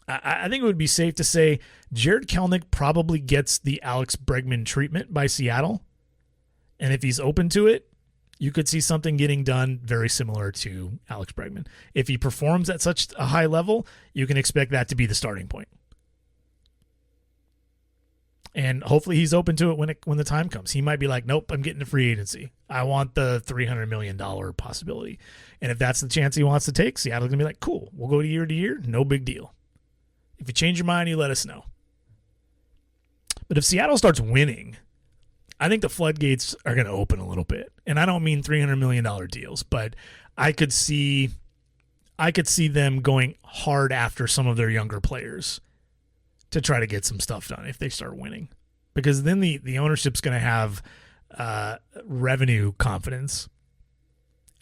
I think it would be safe to say Jared Kelenic probably gets the Alex Bregman treatment by Seattle. And if he's open to it, you could see something getting done very similar to Alex Bregman. If he performs at such a high level, you can expect that to be the starting point. And hopefully he's open to it when the time comes. He might be like, nope, I'm getting to free agency. I want the $300 million possibility. And if that's the chance he wants to take, Seattle's going to be like, cool, we'll go to year, no big deal. If you change your mind, you let us know. But if Seattle starts winning, I think the floodgates are going to open a little bit. And I don't mean $300 million deals, but I could see them going hard after some of their younger players to try to get some stuff done if they start winning. Because then the ownership's going to have revenue confidence,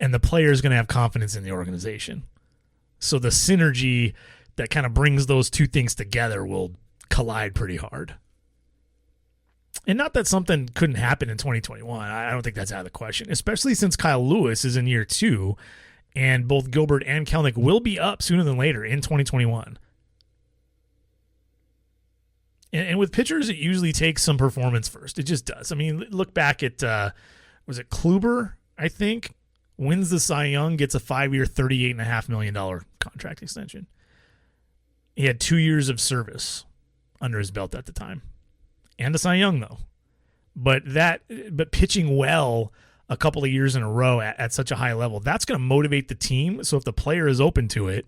and the player's going to have confidence in the organization. So the synergy that kind of brings those two things together will collide pretty hard. And not that something couldn't happen in 2021. I don't think that's out of the question, especially since Kyle Lewis is in year 2, and both Gilbert and Kelenic will be up sooner than later in 2021. And with pitchers, it usually takes some performance first. It just does. I mean, look back at, was it Kluber, I think, wins the Cy Young, gets a 5-year, $38.5 million contract extension. He had 2 years of service under his belt at the time. And a Cy Young, though. But pitching well a couple of years in a row at such a high level, that's going to motivate the team. So if the player is open to it,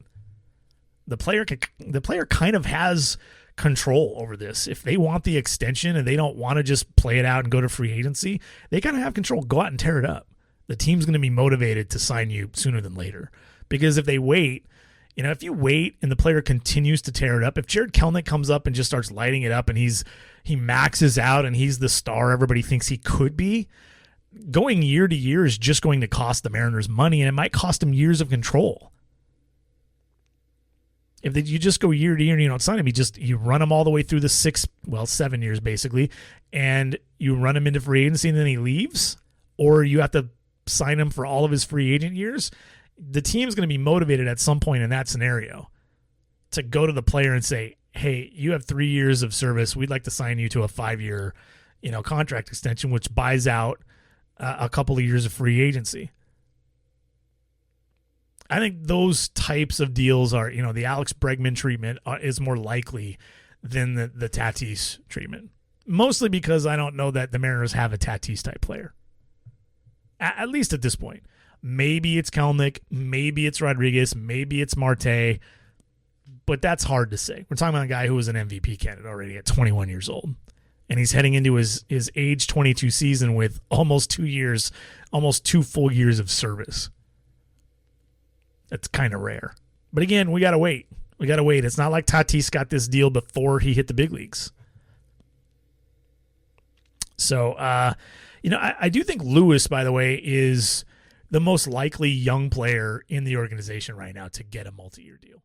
the player kind of has control over this. If they want the extension and they don't want to just play it out and go to free agency, they kind of have control. Go out and tear it up. The team's going to be motivated to sign you sooner than later. Because if they wait, if you wait and the player continues to tear it up, if Jared Kelenic comes up and just starts lighting it up and he maxes out and he's the star everybody thinks he could be, going year to year is just going to cost the Mariners money, and it might cost them years of control. If you just go year to year and you don't sign him, you run him all the way through the 7 years basically, and you run him into free agency and then he leaves, or you have to sign him for all of his free agent years. The team's going to be motivated at some point in that scenario to go to the player and say, hey, you have 3 years of service. We'd like to sign you to a 5-year, contract extension, which buys out a couple of years of free agency. I think those types of deals are, the Alex Bregman treatment is more likely than the Tatis treatment. Mostly because I don't know that the Mariners have a Tatis type player. At least at this point. Maybe it's Kelenic, maybe it's Rodriguez, maybe it's Marte, but that's hard to say. We're talking about a guy who was an MVP candidate already at 21 years old, and he's heading into his age 22 season with almost 2 full years of service. That's kind of rare. But again, we got to wait. It's not like Tatis got this deal before he hit the big leagues. So, I do think Lewis, by the way, is the most likely young player in the organization right now to get a multi-year deal.